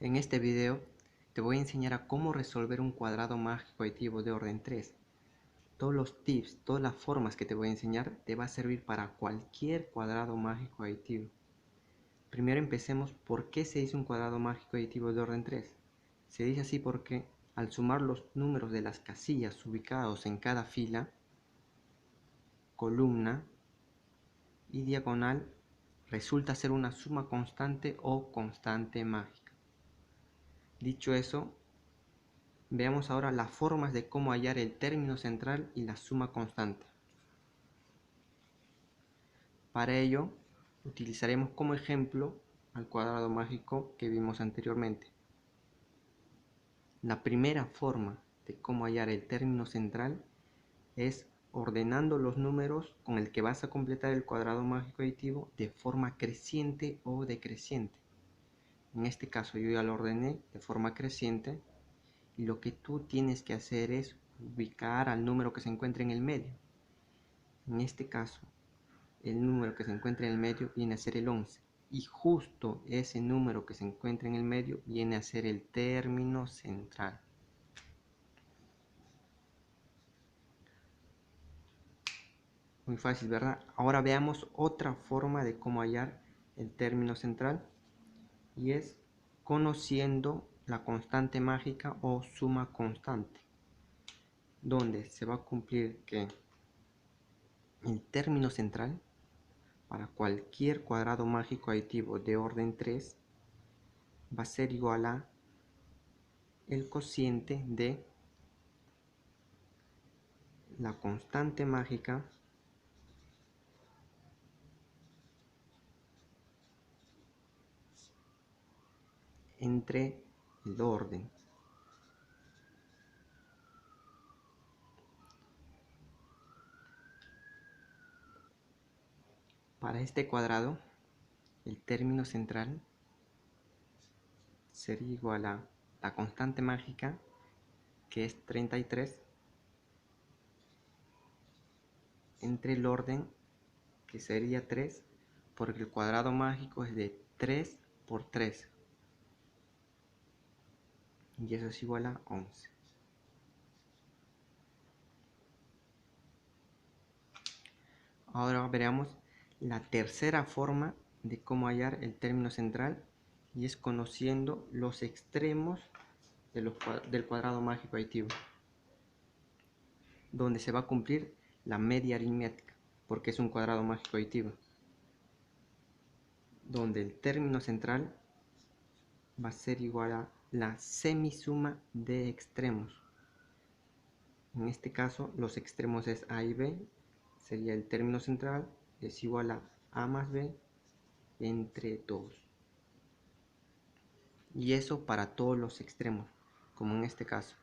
En este video te voy a enseñar a cómo resolver un cuadrado mágico aditivo de orden 3. Todos los tips, todas las formas que te voy a enseñar te va a servir para cualquier cuadrado mágico aditivo. Primero empecemos por qué se dice un cuadrado mágico aditivo de orden 3. Se dice así porque al sumar los números de las casillas ubicados en cada fila, columna y diagonal resulta ser una suma constante o constante mágica. Dicho eso, veamos ahora las formas de cómo hallar el término central y la suma constante. Para ello, utilizaremos como ejemplo al cuadrado mágico que vimos anteriormente. La primera forma de cómo hallar el término central es ordenando los números con el que vas a completar el cuadrado mágico aditivo de forma creciente o decreciente. En este caso yo ya lo ordené de forma creciente. Y lo que tú tienes que hacer es ubicar al número que se encuentra en el medio. En este caso, el número que se encuentra en el medio viene a ser el 11. Y justo ese número que se encuentra en el medio viene a ser el término central. Muy fácil, ¿verdad? Ahora veamos otra forma de cómo hallar el término central. Y es conociendo la constante mágica o suma constante, donde se va a cumplir que el término central para cualquier cuadrado mágico aditivo de orden 3 va a ser igual a el cociente de la constante mágica entre el orden. Para este cuadrado, el término central sería igual a la constante mágica, que es 33, entre el orden, que sería 3, porque el cuadrado mágico es de 3 por 3. Y eso es igual a 11. Ahora veremos la tercera forma de cómo hallar el término central, y es conociendo los extremos del cuadrado mágico aditivo, donde se va a cumplir la media aritmética, porque es un cuadrado mágico aditivo, donde el término central va a ser igual a la semisuma de extremos. En este caso los extremos es a y b, sería el término central es igual a más b entre 2. Y eso para todos los extremos, como en este caso,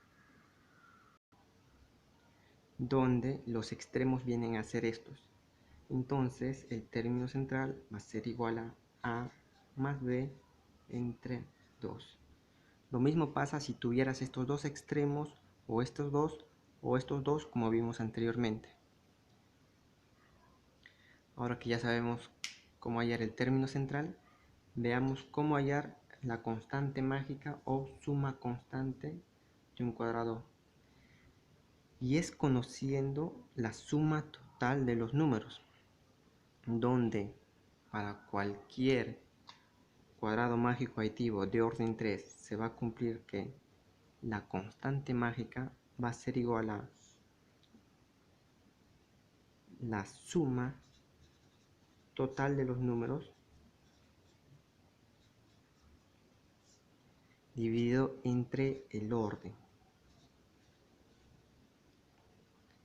donde los extremos vienen a ser estos. Entonces el término central va a ser igual a más b entre 2. Lo mismo pasa si tuvieras estos dos extremos, o estos dos, como vimos anteriormente. Ahora que ya sabemos cómo hallar el término central, veamos cómo hallar la constante mágica o suma constante de un cuadrado. Y es conociendo la suma total de los números, donde para cualquier cuadrado mágico aditivo de orden 3 se va a cumplir que la constante mágica va a ser igual a la suma total de los números dividido entre el orden.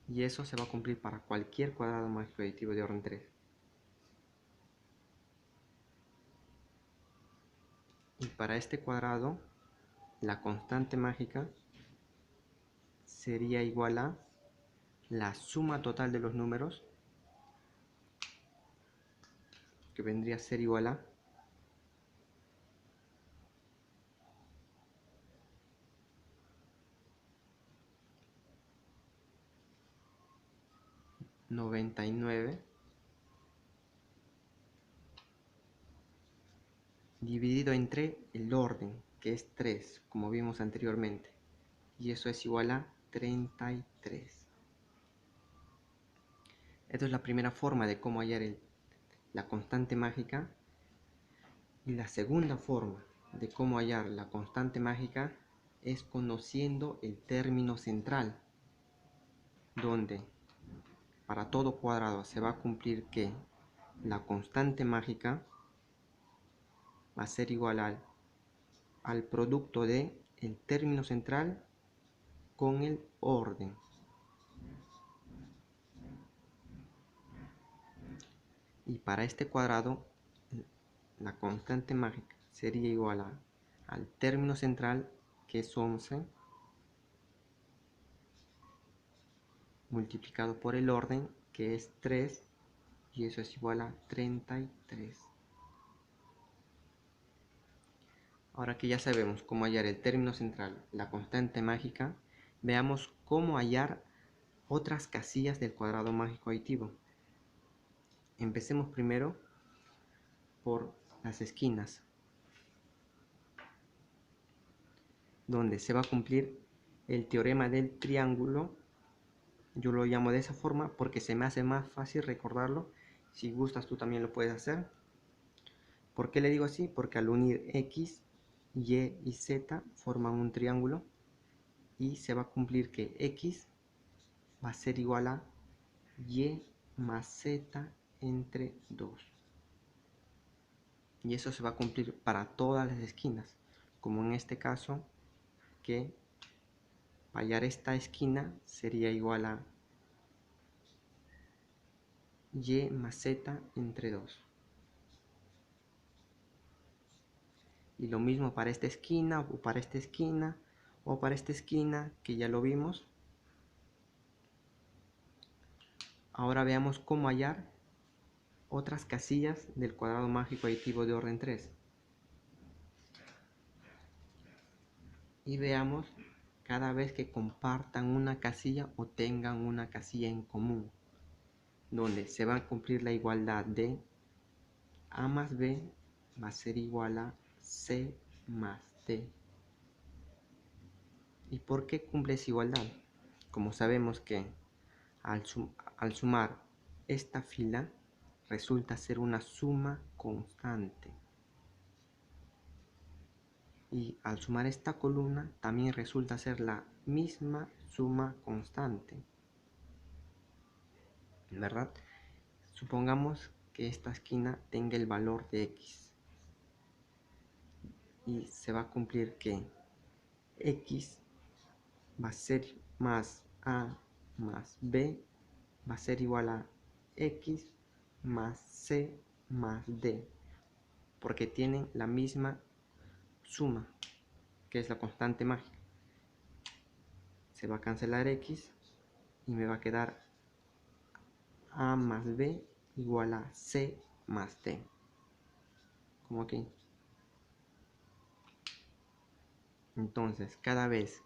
Y eso se va a cumplir para cualquier cuadrado mágico aditivo de orden 3. Y para este cuadrado, la constante mágica sería igual a la suma total de los números, que vendría a ser igual a (99) dividido entre el orden, que es 3, como vimos anteriormente, y eso es igual a 33. Esta es la primera forma de cómo hallar la constante mágica. Y la segunda forma de cómo hallar la constante mágica es conociendo el término central, donde para todo cuadrado se va a cumplir que la constante mágica va a ser igual al producto de el término central con el orden. Y para este cuadrado, la constante mágica sería igual al término central, que es 11, multiplicado por el orden, que es 3, y eso es igual a 33. Ahora que ya sabemos cómo hallar el término central, la constante mágica, veamos cómo hallar otras casillas del cuadrado mágico aditivo. Empecemos primero por las esquinas, donde se va a cumplir el teorema del triángulo. Yo lo llamo de esa forma porque se me hace más fácil recordarlo. Si gustas, tú también lo puedes hacer. ¿Por qué le digo así? Porque al unir X, Y y Z forman un triángulo, y se va a cumplir que X va a ser igual a Y más Z entre 2. Y eso se va a cumplir para todas las esquinas, como en este caso, que para hallar esta esquina sería igual a Y más Z entre 2. Y lo mismo para esta esquina, o para esta esquina, o para esta esquina, que ya lo vimos. Ahora veamos cómo hallar otras casillas del cuadrado mágico aditivo de orden 3. Y veamos cada vez que compartan una casilla o tengan una casilla en común, donde se va a cumplir la igualdad de A más B va a ser igual a C más D. ¿Y por qué cumple esa igualdad? Como sabemos que al sumar esta fila resulta ser una suma constante, y al sumar esta columna también resulta ser la misma suma constante, ¿verdad? Supongamos que esta esquina tenga el valor de X, y se va a cumplir que X va a ser más A más B va a ser igual a X más C más D, porque tienen la misma suma, que es la constante mágica. Se va a cancelar X y me va a quedar A más B igual a C más D, como aquí. Entonces, cada vez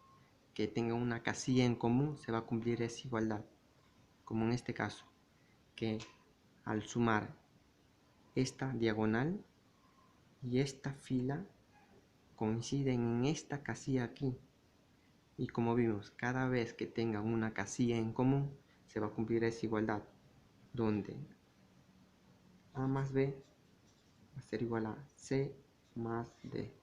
que tenga una casilla en común se va a cumplir esa igualdad, como en este caso, que al sumar esta diagonal y esta fila coinciden en esta casilla aquí, y como vimos, cada vez que tengan una casilla en común se va a cumplir esa igualdad, donde A más B va a ser igual a C más D.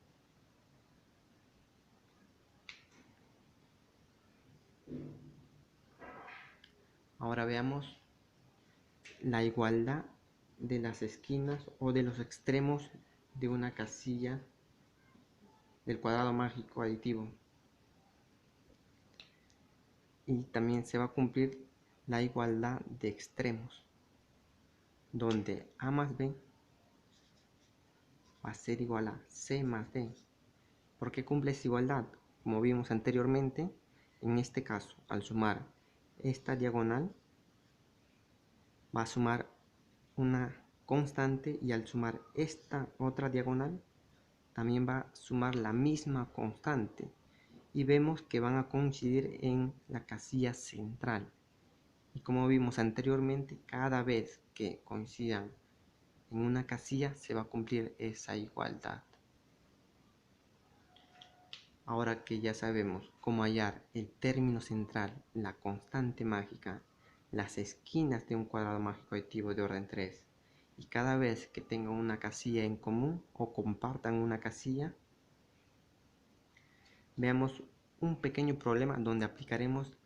Ahora veamos la igualdad de las esquinas o de los extremos de una casilla del cuadrado mágico aditivo. Y también se va a cumplir la igualdad de extremos, donde A más B va a ser igual a C más D. ¿Por qué cumple esa igualdad? Como vimos anteriormente, en este caso, al sumar esta diagonal, va a sumar una constante, y al sumar esta otra diagonal, también va a sumar la misma constante. Y vemos que van a coincidir en la casilla central. Y como vimos anteriormente, cada vez que coincidan en una casilla se va a cumplir esa igualdad. Ahora que ya sabemos cómo hallar el término central, la constante mágica, las esquinas de un cuadrado mágico aditivo de orden 3, y cada vez que tengan una casilla en común o compartan una casilla, veamos un pequeño problema donde aplicaremos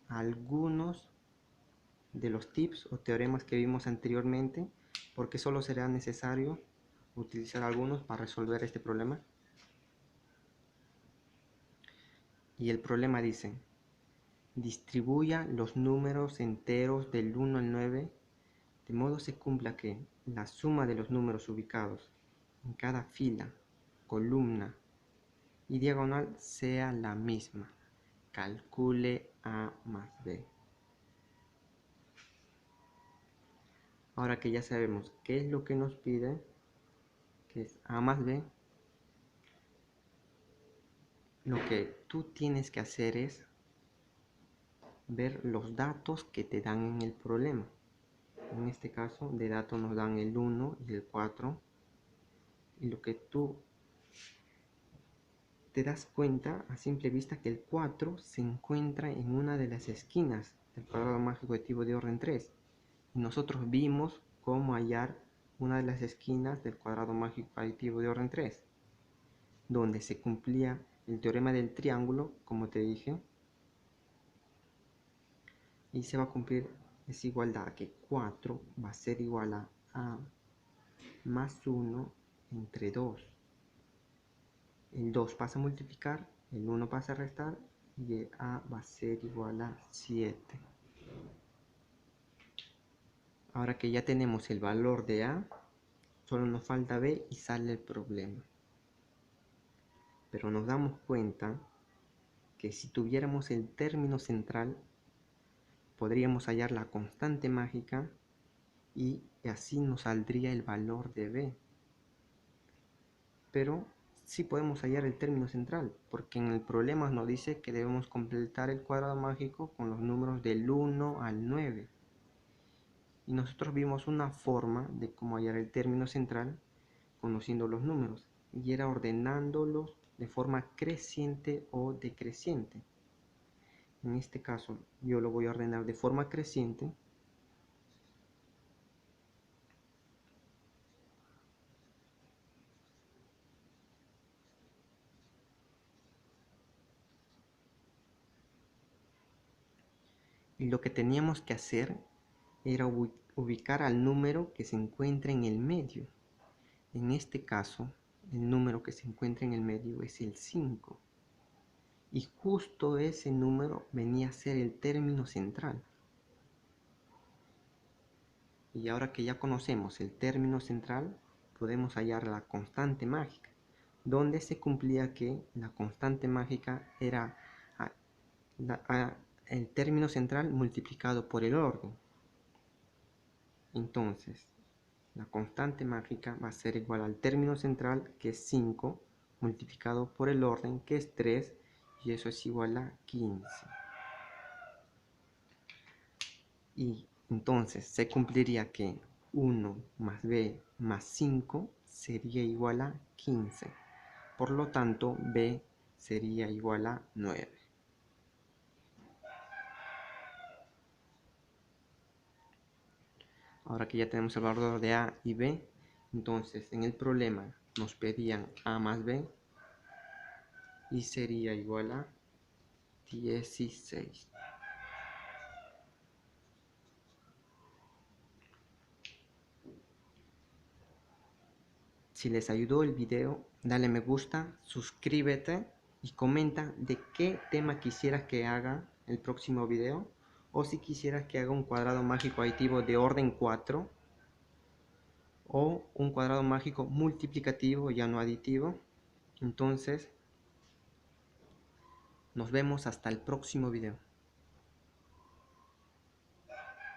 algunos de los tips o teoremas que vimos anteriormente, porque solo será necesario utilizar algunos para resolver este problema. Y el problema dice: distribuya los números enteros del 1 al 9 de modo se cumpla que la suma de los números ubicados en cada fila, columna y diagonal sea la misma. Calcule A más B. Ahora que ya sabemos qué es lo que nos pide, que es A más B, lo que tú tienes que hacer es ver los datos que te dan en el problema. En este caso de datos nos dan el 1 y el 4, y lo que tú te das cuenta a simple vista que el 4 se encuentra en una de las esquinas del cuadrado mágico aditivo de orden 3, y nosotros vimos cómo hallar una de las esquinas del cuadrado mágico aditivo de orden 3, donde se cumplía el teorema del triángulo, como te dije, y se va a cumplir esa igualdad, que 4 va a ser igual a más 1 entre 2. El 2 pasa a multiplicar, el 1 pasa a restar, y el A va a ser igual a 7. Ahora que ya tenemos el valor de A, solo nos falta B y sale el problema. Pero nos damos cuenta que si tuviéramos el término central, podríamos hallar la constante mágica y así nos saldría el valor de B. Pero sí podemos hallar el término central, porque en el problema nos dice que debemos completar el cuadrado mágico con los números del 1 al 9. Y nosotros vimos una forma de cómo hallar el término central conociendo los números, y era ordenándolos de forma creciente o decreciente. En este caso yo lo voy a ordenar de forma creciente, y lo que teníamos que hacer era ubicar al número que se encuentra en el medio. En este caso el número que se encuentra en el medio es el 5, y justo ese número venía a ser el término central. Y ahora que ya conocemos el término central, podemos hallar la constante mágica, donde se cumplía que la constante mágica era el término central multiplicado por el orden. Entonces, la constante mágica va a ser igual al término central, que es 5, multiplicado por el orden, que es 3, y eso es igual a 15. Y entonces se cumpliría que 1 más b más 5 sería igual a 15. Por lo tanto, b sería igual a 9. Ahora que ya tenemos el valor de a y b, entonces en el problema nos pedían a más b y sería igual a 16. Si les ayudó el video, dale me gusta, suscríbete y comenta de qué tema quisieras que haga el próximo video, o si quisieras que haga un cuadrado mágico aditivo de orden 4 o un cuadrado mágico multiplicativo ya no aditivo. Entonces nos vemos hasta el próximo video.